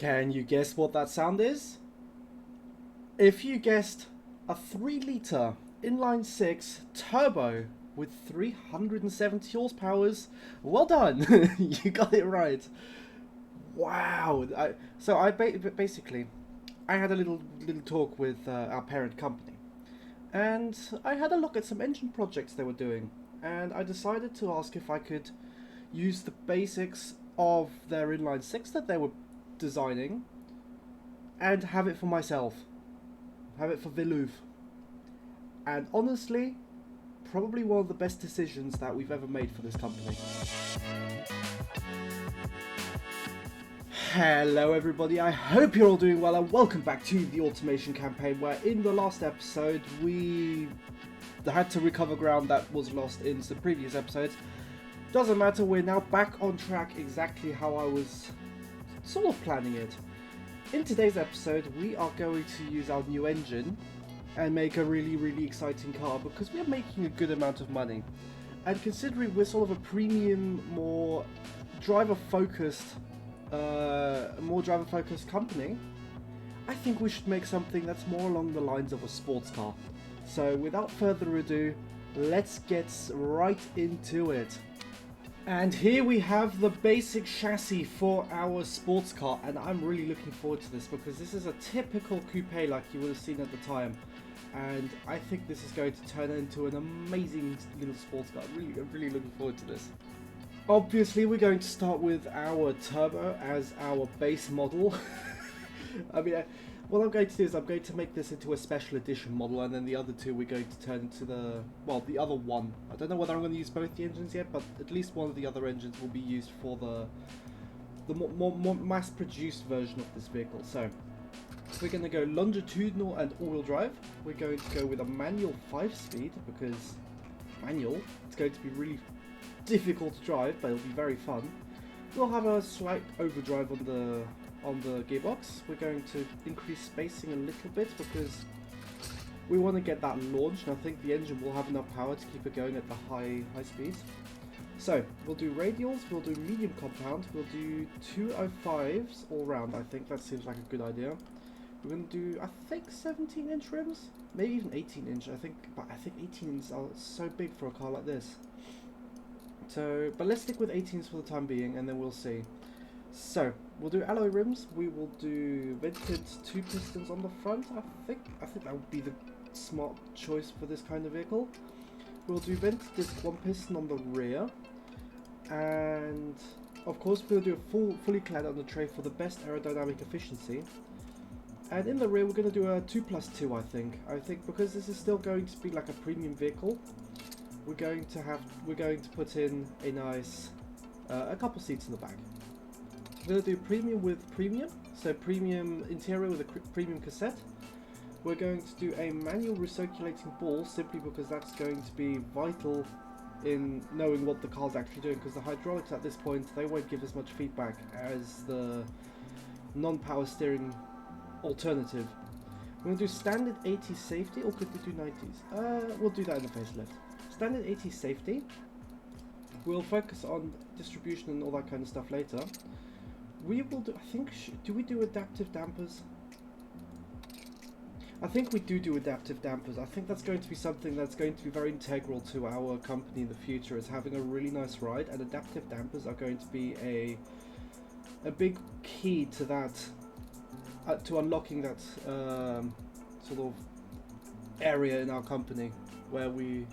Can you guess what that sound is? If you guessed a 3-litre inline-6 turbo with 370 horsepower, well done! You got it right. Wow! Basically, I had a little talk with our parent company, and I had a look at some engine projects they were doing, and I decided to ask if I could use the basics of their inline-6 that they were designing and have it for myself. Have it for Vilulf. And honestly, probably one of the best decisions that we've ever made for this company. Hello everybody, I hope you're all doing well and welcome back to the automation campaign, where in the last episode we had to recover ground that was lost in some previous episodes. Doesn't matter, we're now back on track exactly how I was sort of planning it. In today's episode we are going to use our new engine and make a really exciting car, because we're making a good amount of money, and considering we're sort of a premium, more driver focused company, I think we should make something that's more along the lines of a sports car. So without further ado, let's get right into it. And here we have the basic chassis for our sports car, and I'm really looking forward to this because this is a typical coupe like you would have seen at the time, and I think this is going to turn into an amazing little sports car. I'm really looking forward to this. Obviously we're going to start with our turbo as our base model. I mean, what I'm going to do is I'm going to make this into a special edition model, and then the other two we're going to turn into the other one. I don't know whether I'm going to use both the engines yet, but at least one of the other engines will be used for the more mass-produced version of this vehicle. So we're going to go longitudinal and all-wheel drive. We're going to go with a manual 5-speed, because manual, it's going to be really difficult to drive, but it'll be very fun. We'll have a slight overdrive on the gearbox. We're going to increase spacing a little bit because we want to get that launched, and I think the engine will have enough power to keep it going at the high speeds. So we'll do radials, we'll do medium compound, we'll do 205s all round. I think that seems like a good idea. We're going to do, I think, 17-inch rims, maybe even 18-inch. But I think 18s are so big for a car like this. So, but let's stick with 18s for the time being, and then we'll see. So we'll do alloy rims. We will do vented 2 pistons on the front. I think that would be the smart choice for this kind of vehicle. We'll do vented disc 1 piston on the rear, and of course we'll do a fully clad on the tray for the best aerodynamic efficiency. And in the rear we're going to do a 2+2. I think because this is still going to be like a premium vehicle, we're going to put in a nice a couple seats in the back. We're going to do premium with premium, so premium interior with a premium cassette. We're going to do a manual recirculating ball, simply because that's going to be vital in knowing what the car's actually doing, because the hydraulics at this point, they won't give as much feedback as the non-power steering alternative. We're going to do standard 80s safety, or could we do 90s? We'll do that in the facelift. Standard 80s safety. We'll focus on distribution and all that kind of stuff later. We will do, I think, do we do adaptive dampers? I think we do adaptive dampers. I think that's going to be something that's going to be very integral to our company in the future, is having a really nice ride, and adaptive dampers are going to be a big key to that, to unlocking that sort of area in our company where we,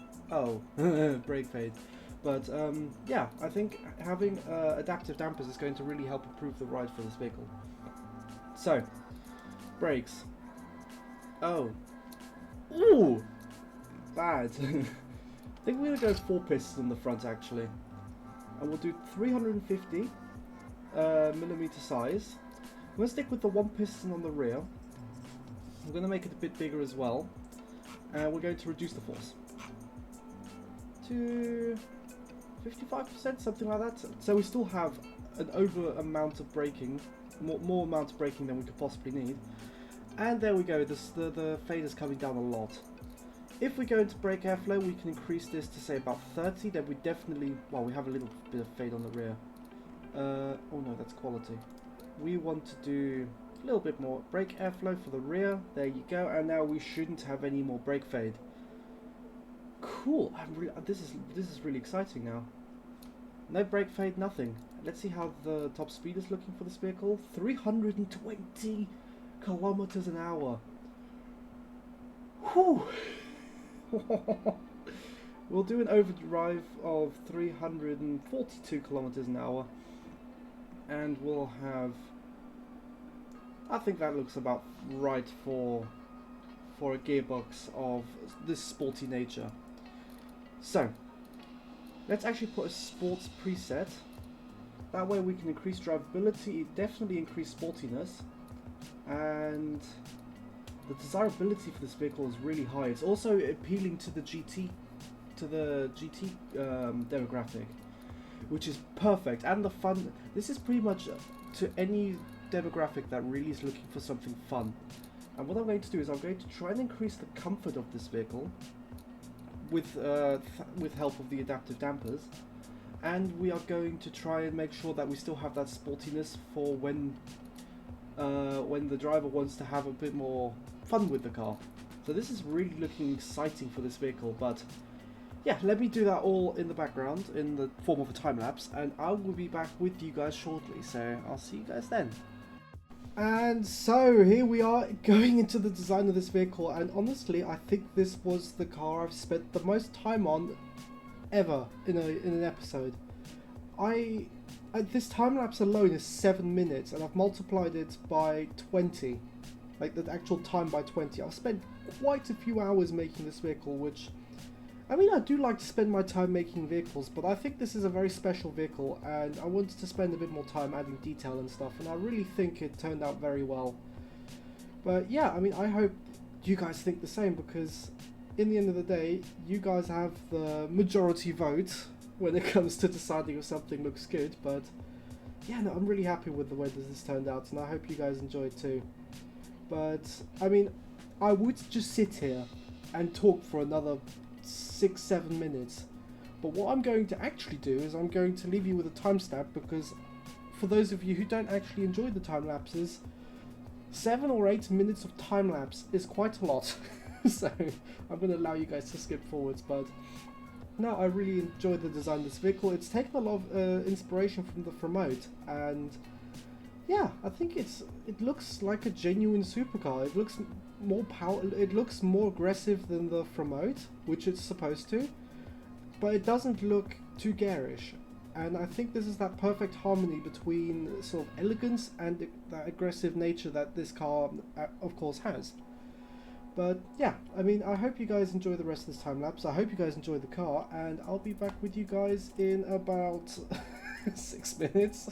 brake fade. But yeah, I think having adaptive dampers is going to really help improve the ride for this vehicle. So, brakes. Oh. Ooh! Bad. I think we're going to go 4 pistons on the front, actually. And we'll do 350 millimeter size. I'm going to stick with the 1 piston on the rear. I'm going to make it a bit bigger as well. And we're going to reduce the force to 55%, something like that. So we still have an over amount of braking, more amount of braking than we could possibly need. And there we go, the fade is coming down a lot. If we go into brake airflow, we can increase this to say about 30, then we definitely, well, we have a little bit of fade on the rear. Oh no, that's quality. we want to do a little bit more brake airflow for the rear. There you go. And now we shouldn't have any more brake fade. Cool. This is really exciting now. No brake fade, nothing. Let's see how the top speed is looking for this vehicle. 320 kilometers an hour. Whew. We'll do an overdrive of 342 kilometers an hour, and we'll have, I think that looks about right for a gearbox of this sporty nature. So let's actually put a sports preset. That way we can increase drivability, definitely increase sportiness, and the desirability for this vehicle is really high. It's also appealing to the GT demographic, which is perfect. And the fun, this is pretty much to any demographic that really is looking for something fun. And what I'm going to do is I'm going to try and increase the comfort of this vehicle with help of the adaptive dampers, and we are going to try and make sure that we still have that sportiness for when the driver wants to have a bit more fun with the car. So this is really looking exciting for this vehicle. But yeah, let me do that all in the background in the form of a time lapse, and I will be back with you guys shortly. So I'll see you guys then. And so here we are going into the design of this vehicle, and honestly I think this was the car I've spent the most time on ever in an episode. This time lapse alone is 7 minutes, and I've multiplied it by 20, like the actual time by 20. I've spent quite a few hours making this vehicle, which, I mean, I do like to spend my time making vehicles, but I think this is a very special vehicle, and I wanted to spend a bit more time adding detail and stuff, and I really think it turned out very well. But yeah, I mean, I hope you guys think the same, because in the end of the day, you guys have the majority vote when it comes to deciding if something looks good. But yeah, no, I'm really happy with the way that this turned out, and I hope you guys enjoyed too. But I mean, I would just sit here and talk for another 6-7 minutes, but what I'm going to actually do is I'm going to leave you with a timestamp, because for those of you who don't actually enjoy the time lapses, 7 or 8 minutes of time lapse is quite a lot. So I'm going to allow you guys to skip forwards. But no, I really enjoyed the design of this vehicle. It's taken a lot of inspiration from the Remote, and yeah, I think it looks like a genuine supercar. It looks more it looks more aggressive than the Remote, which it's supposed to, but it doesn't look too garish. And I think this is that perfect harmony between sort of elegance and that aggressive nature that this car, of course, has. But yeah, I mean, I hope you guys enjoy the rest of this time lapse. I hope you guys enjoy the car, and I'll be back with you guys in about 6 minutes.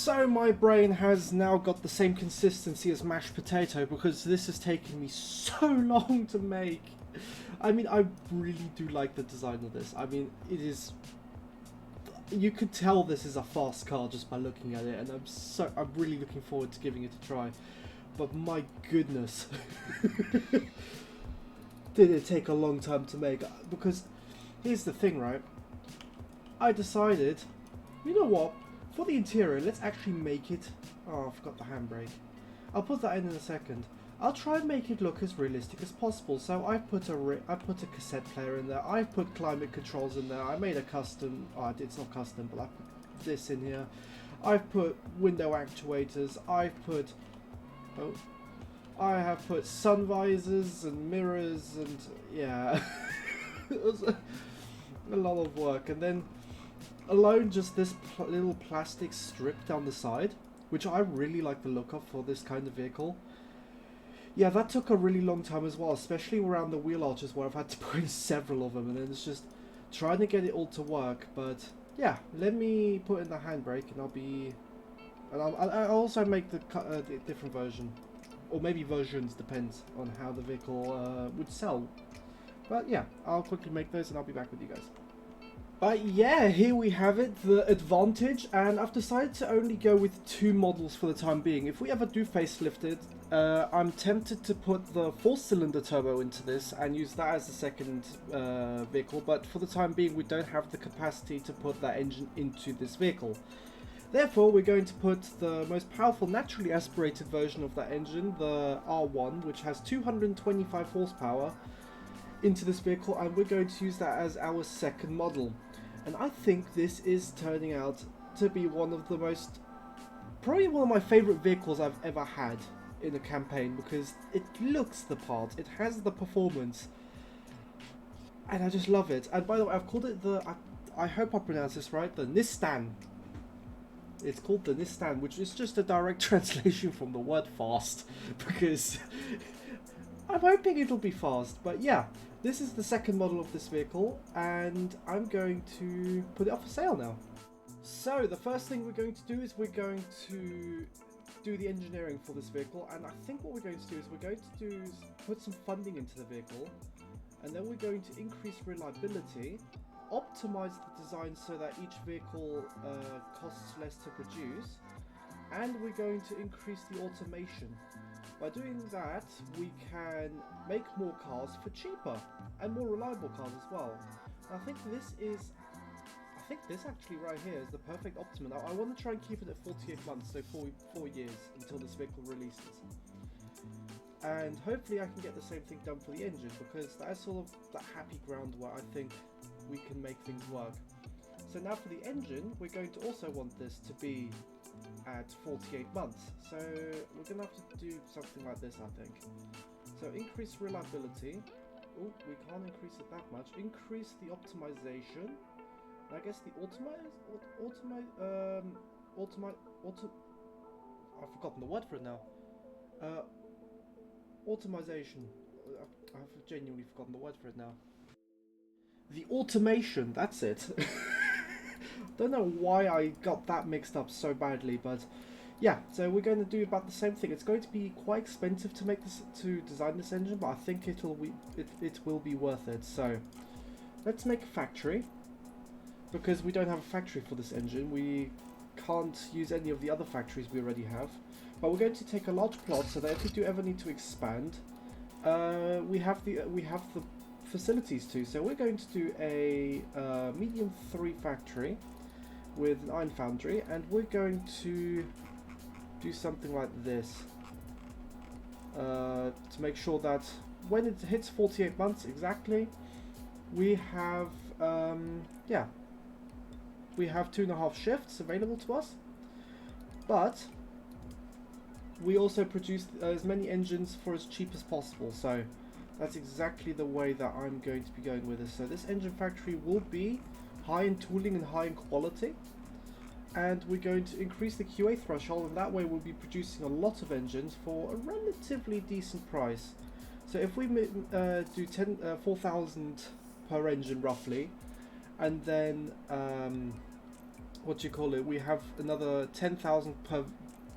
So my brain has now got the same consistency as mashed potato because this has taken me so long to make. I mean, I really do like the design of this. I mean, it is... You could tell this is a fast car just by looking at it, and I'm really looking forward to giving it a try. But my goodness, did it take a long time to make? Because here's the thing, right? I decided, you know what? For the interior, let's actually make it... Oh, I forgot the handbrake. I'll put that in a second. I'll try and make it look as realistic as possible. So I put a cassette player in there. I put climate controls in there. I made a custom... Oh, it's not custom, but I put this in here. I've put window actuators. I've put... Oh. I have put sun visors and mirrors and... Yeah. It was a lot of work. And then... Alone, just this little plastic strip down the side, which I really like the look of for this kind of vehicle. Yeah, that took a really long time as well, especially around the wheel arches where I've had to put in several of them, and then it's just trying to get it all to work. But yeah, let me put in the handbrake, and I'll be... And I'll also make the different version, or maybe versions, depends on how the vehicle would sell. But yeah, I'll quickly make those, and I'll be back with you guys. But yeah, here we have it, the Advantage, and I've decided to only go with 2 models for the time being. If we ever do facelift it, I'm tempted to put the 4-cylinder turbo into this and use that as the second vehicle, but for the time being we don't have the capacity to put that engine into this vehicle. Therefore, we're going to put the most powerful naturally aspirated version of that engine, the R1, which has 225 horsepower, into this vehicle, and we're going to use that as our second model. And I think this is turning out to be one of the most, probably one of my favorite vehicles I've ever had in a campaign, because it looks the part, it has the performance, and I just love it. And by the way, I've called it the, I hope I pronounce this right, the Nistan. It's called the Nistan, which is just a direct translation from the word fast, because I'm hoping it'll be fast. But yeah, this is the second model of this vehicle, and I'm going to put it up for sale now. So the first thing we're going to do is we're going to do the engineering for this vehicle, and I think what we're going to do is we're going to put some funding into the vehicle, and then we're going to increase reliability, optimize the design so that each vehicle costs less to produce, and we're going to increase the automation. By doing that, we can make more cars for cheaper and more reliable cars as well. And I think this actually right here is the perfect optimum. I want to try and keep it at 48 months, so 4 years until this vehicle releases. And hopefully I can get the same thing done for the engine, because that is sort of that happy ground where I think we can make things work. So now for the engine, we're going to also want this to be at 48 months. So we're going to have to do something like this, I think. So increase reliability. Oh, we can't increase it that much. Increase the optimization. I guess the I've forgotten the word for it now. Automation. I've genuinely forgotten the word for it now. The automation, that's it. Don't know why I got that mixed up so badly, but yeah, so we're going to do about the same thing. It's going to be quite expensive to make this, to design this engine, but I think it will be worth it. So let's make a factory, because we don't have a factory for this engine. We can't use any of the other factories we already have, but we're going to take a large plot so that if we do ever need to expand, we have the facilities to. So we're going to do a medium 3 factory with an iron foundry, and we're going to do something like this to make sure that when it hits 48 months exactly, we have we have 2.5 shifts available to us, but we also produce as many engines for as cheap as possible. So that's exactly the way that I'm going to be going with this. So this engine factory will be high in tooling and high in quality, and we're going to increase the QA threshold, and that way we'll be producing a lot of engines for a relatively decent price. So if we do 4,000 per engine roughly, and then what do you call it, we have another 10,000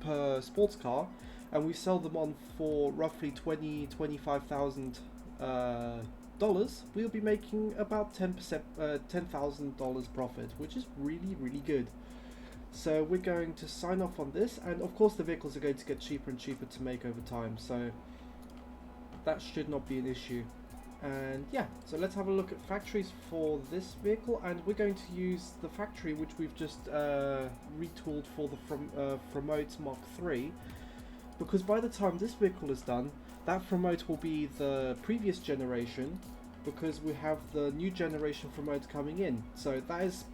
per sports car, and we sell them on for roughly $25,000, we'll be making about 10%, $10,000 profit, which is really good. So we're going to sign off on this, and of course the vehicles are going to get cheaper and cheaper to make over time, so that should not be an issue. And yeah, so let's have a look at factories for this vehicle, and we're going to use the factory which we've just retooled for the Promote Mark III, because by the time this vehicle is done, that Promote will be the previous generation, because we have the new generation Promote coming in, so that is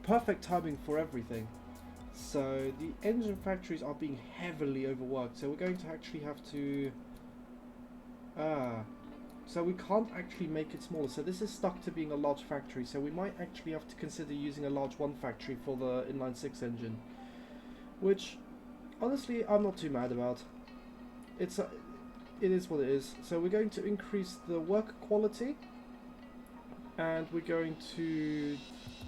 perfect timing for everything. So the engine factories are being heavily overworked, so we're going to actually have to so we can't actually make it smaller, so this is stuck to being a large factory, so we might actually have to consider using a large 1 factory for the inline 6 engine, which honestly I'm not too mad about. It is what it is. So we're going to increase the work quality, and we're going to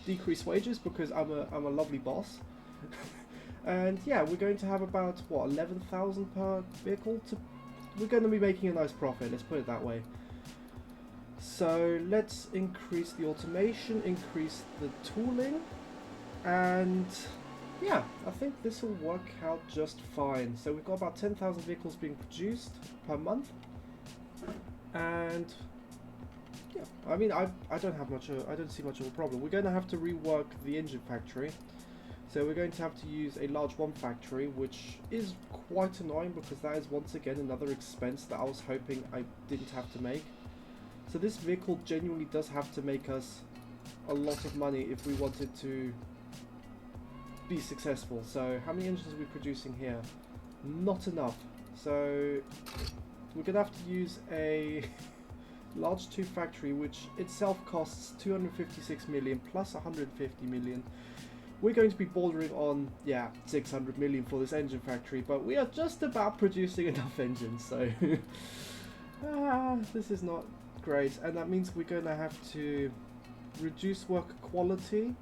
decrease wages because I'm a lovely boss. And yeah, we're going to have about what, 11,000 per vehicle. We're going to be making a nice profit, let's put it that way. So let's increase the automation, increase the tooling, and yeah, I think this will work out just fine. So we've got about 10,000 vehicles being produced per month, and yeah, I mean I don't see much of a problem. We're going to have to rework the engine factory, so we're going to have to use a large 1 factory, which is quite annoying because that is once again another expense that I was hoping I didn't have to make. So this vehicle genuinely does have to make us a lot of money if we wanted to be successful. So how many engines are we producing here? Not enough. So we're going to have to use a large 2 factory, which itself costs 256 million plus 150 million. We're going to be bordering on, yeah, 600 million for this engine factory, but we are just about producing enough engines, so this is not great, and that means we're going to have to reduce work quality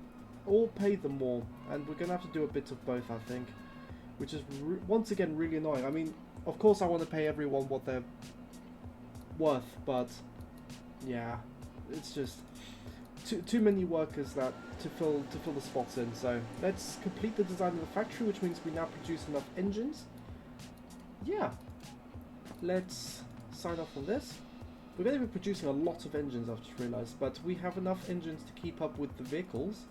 or pay them more, and we're going to have to do a bit of both, I think, which is once again really annoying. I mean, of course I want to pay everyone what they're worth, but yeah, it's just too many workers that to fill the spots in. So let's complete the design of the factory, which means we now produce enough engines. Yeah, let's sign off on this. We're going to be producing a lot of engines, I've just realized, but we have enough engines to keep up with the vehicles.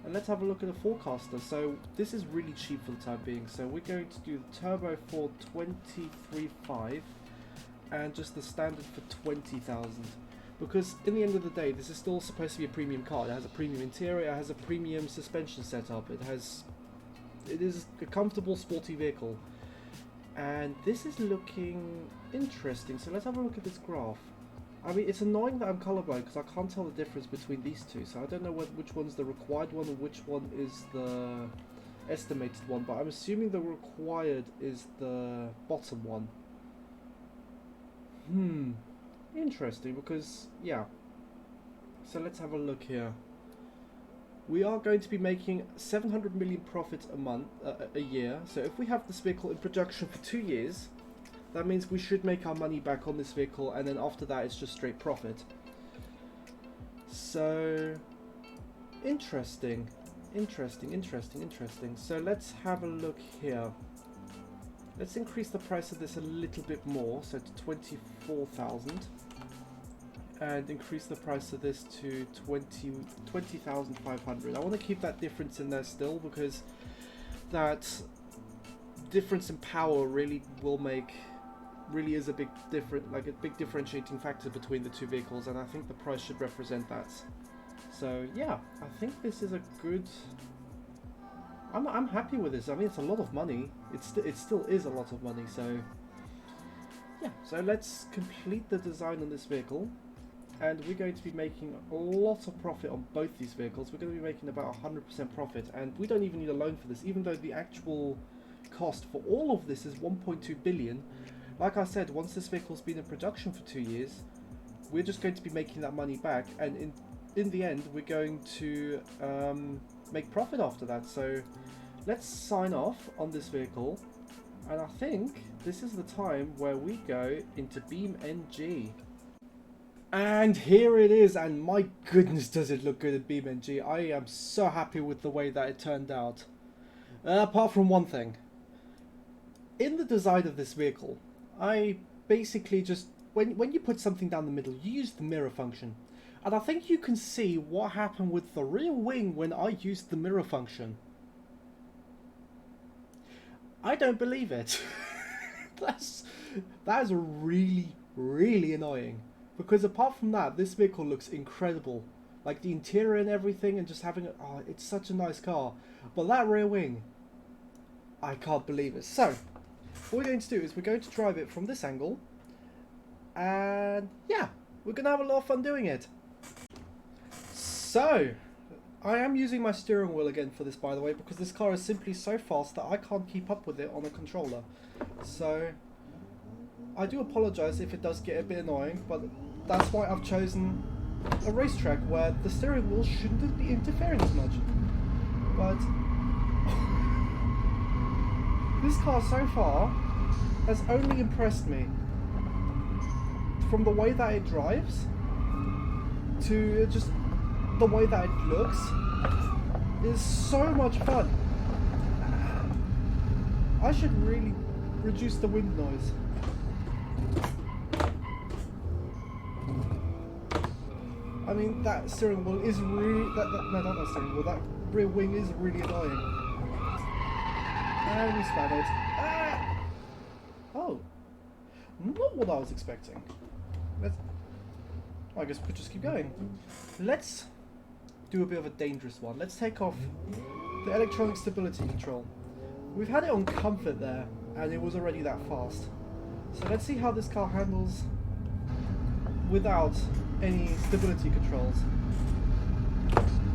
And let's have a look at the forecaster. So this is really cheap for the time being, so we're going to do the turbo for 23.5 and just the standard for 20,000. Because in the end of the day, this is still supposed to be a premium car. It has a premium interior, it has a premium suspension setup, it is a comfortable, sporty vehicle. And this is looking interesting. So let's have a look at this graph. I mean, it's annoying that I'm colorblind because I can't tell the difference between these two. So I don't know which one's the required one and which one is the estimated one. But I'm assuming the required is the bottom one. Interesting, because yeah, so let's have a look here. We are going to be making 700 million profit a year. So if we have this vehicle in production for 2 years, that means we should make our money back on this vehicle, and then after that it's just straight profit. So interesting. So let's have a look here. Let's increase the price of this a little bit more, so to 24,000, and increase the price of this to 20,500. I want to keep that difference in there still, because that difference in power really is a big differentiating factor between the two vehicles, and I think the price should represent that. So yeah, I think this is a good. I'm happy with this. I mean, it's a lot of money. It still is a lot of money. So yeah, so let's complete the design on this vehicle, and we're going to be making a lot of profit on both these vehicles. We're going to be making about 100% profit, and we don't even need a loan for this, even though the actual cost for all of this is 1.2 billion. Like I said, once this vehicle's been in production for 2 years, we're just going to be making that money back, and in the end we're going to make profit after that. So let's sign off on this vehicle, and I think this is the time where we go into Beam NG. And here it is, and my goodness does it look good in Beam NG. I am so happy with the way that it turned out. Apart from one thing. In the design of this vehicle, I basically just, when you put something down the middle, you use the mirror function. And I think you can see what happened with the rear wing when I used the mirror function. I don't believe it. That is really, really annoying. Because apart from that, this vehicle looks incredible. Like the interior and everything, and just having it, oh, it's such a nice car. But that rear wing, I can't believe it. So, what we're going to do is we're going to drive it from this angle. And yeah, we're going to have a lot of fun doing it. So, I am using my steering wheel again for this, by the way, because this car is simply so fast that I can't keep up with it on a controller. So, I do apologise if it does get a bit annoying, but that's why I've chosen a racetrack where the steering wheel shouldn't be interfering as much. But this car so far has only impressed me. From the way that it drives to just the way that it looks is so much fun. I should really reduce the wind noise. I mean, that steering wheel is really... no, not that steering wheel. That rear wing is really annoying. And we spun it. Ah! Oh. Not what I was expecting. I guess we could just keep going. Let's do a bit of a dangerous one. Let's take off the electronic stability control. We've had it on comfort there, and it was already that fast. So let's see how this car handles without any stability controls.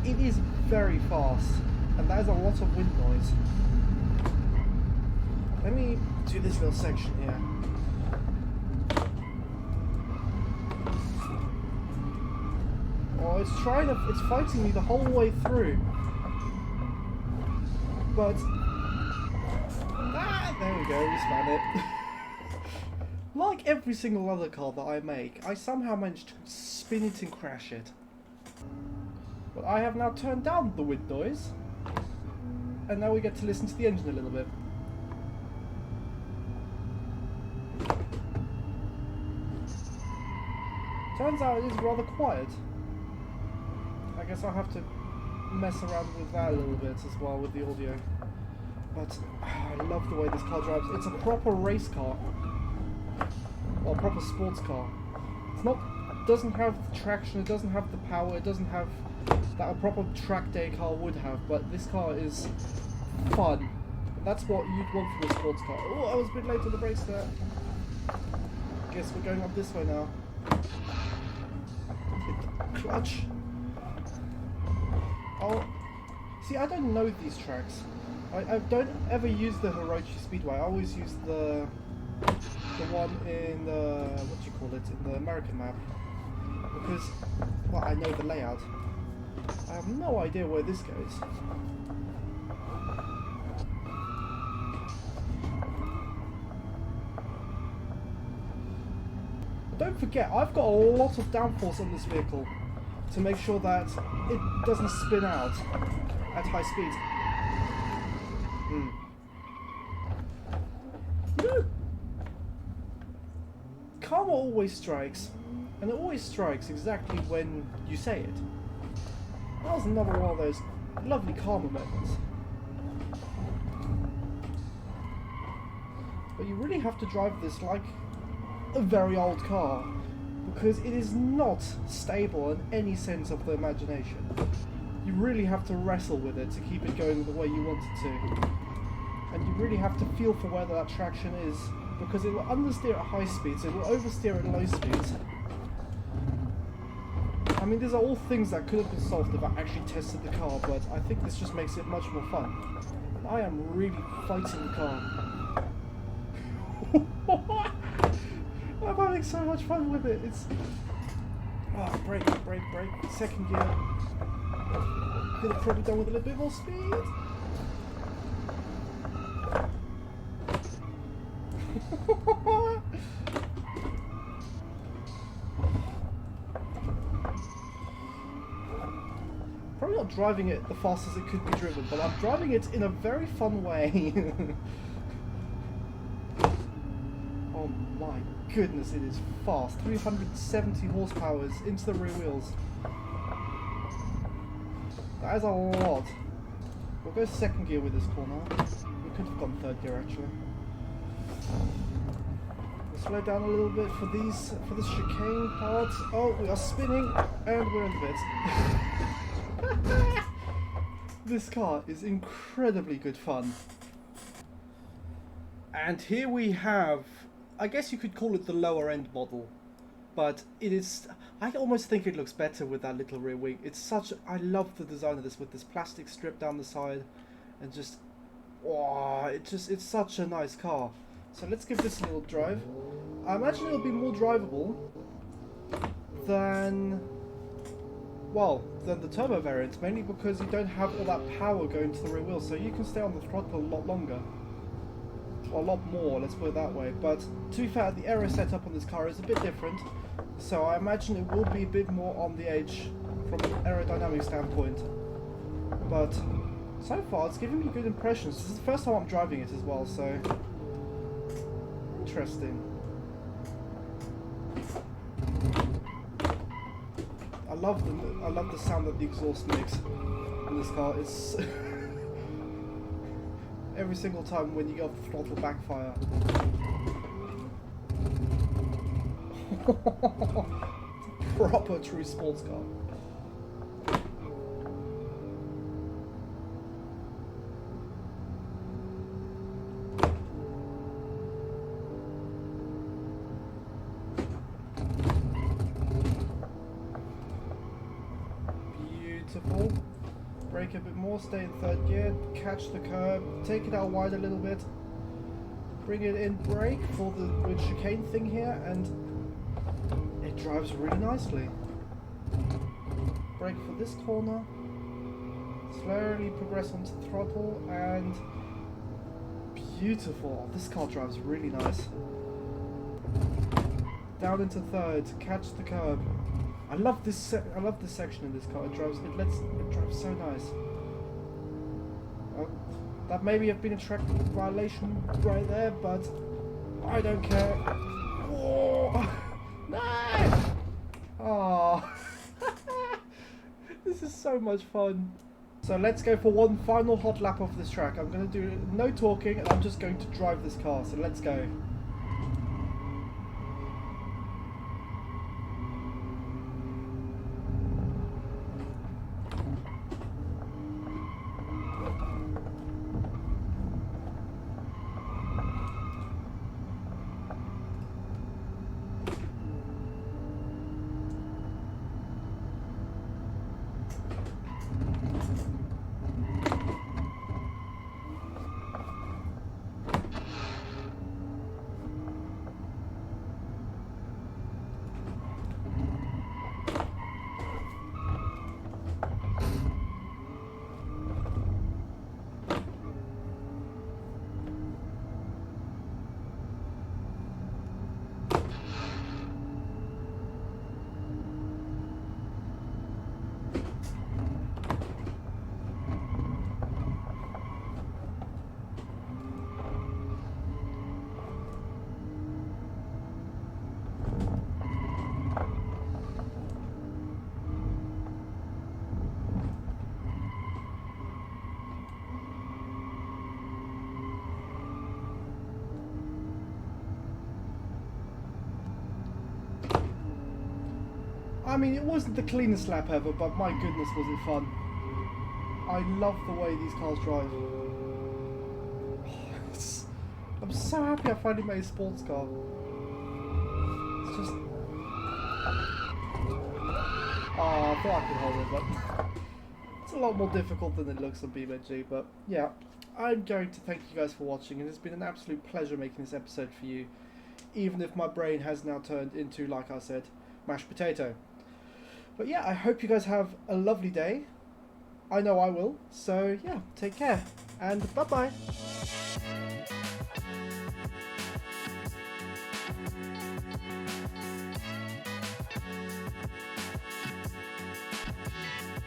It is very fast, and that is a lot of wind noise. Let me do this little section here. Oh, it's fighting me the whole way through. But there we go, we spun it. Like every single other car that I make, I somehow managed to spin it and crash it. But I have now turned down the wind noise, and now we get to listen to the engine a little bit. Turns out it is rather quiet. I guess I'll have to mess around with that a little bit as well with the audio. But I love the way this car drives. It's a proper race car. Well, a proper sports car. It's not, it doesn't have the traction, it doesn't have the power, it doesn't have that a proper track day car would have, but this car is fun. And that's what you'd want from a sports car. Oh, I was a bit late on the brakes there. Guess we're going up this way now. Hit the clutch. Oh, see, I don't know these tracks. I don't ever use the Hirochi Speedway. I always use the one in the, what do you call it, in the American map. Because, well, I know the layout. I have no idea where this goes. Don't forget, I've got a lot of downforce on this vehicle to make sure that it doesn't spin out at high speed. You know, karma always strikes, and it always strikes exactly when you say it. That was another one of those lovely karma moments. But you really have to drive this like a very old car, because it is not stable in any sense of the imagination. You really have to wrestle with it to keep it going the way you want it to. And you really have to feel for where that traction is, because it will understeer at high speeds, it will oversteer at low speeds. I mean, these are all things that could have been solved if I actually tested the car, but I think this just makes it much more fun. And I am really fighting the car. I'm having so much fun with it. It's... Oh, brake, second gear. Could have probably done with a little bit more speed. Probably not driving it the fastest it could be driven, but I'm driving it in a very fun way. Oh my goodness, it is fast. 370 horsepower into the rear wheels. That is a lot. We'll go second gear with this corner. We could have gone third gear actually. We'll slow down a little bit for this chicane part. Oh, we are spinning and we're in the bit. This car is incredibly good fun. And here we have, I guess you could call it the lower end model, but it is, I almost think it looks better with that little rear wing. It's such, I love the design of this with this plastic strip down the side and just, oh, it's such a nice car. So let's give this a little drive. I imagine it'll be more drivable than, well, than the turbo variant, mainly because you don't have all that power going to the rear wheel, so you can stay on the throttle a lot longer. Or a lot more, let's put it that way. But to be fair, the aero setup on this car is a bit different, so I imagine it will be a bit more on the edge from an aerodynamic standpoint. But so far, it's giving me good impressions. This is the first time I'm driving it as well, so interesting. I love the sound that the exhaust makes in this car. It's every single time when you get off the throttle backfire. Proper true sports car. Beautiful. Brake a bit more, stay in third gear, catch the curb, take it out wide a little bit, bring it in brake for the with chicane thing here, and it drives really nicely. Brake for this corner, slowly progress onto the throttle, and beautiful. This car drives really nice. Down into third, catch the curb. I love this section in this car. It drives so nice. That maybe have been a track violation right there, but I don't care. Whoa! No! Oh, this is so much fun. So let's go for one final hot lap of this track. I'm going to do no talking, and I'm just going to drive this car. So let's go. I mean, it wasn't the cleanest lap ever, but my goodness was it fun. I love the way these cars drive. I'm so happy I finally made a sports car. It's just... Oh, I thought I could hold it, but it's a lot more difficult than it looks on BeamNG. But yeah, I'm going to thank you guys for watching, and it's been an absolute pleasure making this episode for you, even if my brain has now turned into, like I said, mashed potato. But yeah, I hope you guys have a lovely day, I know I will. So yeah, take care and bye bye.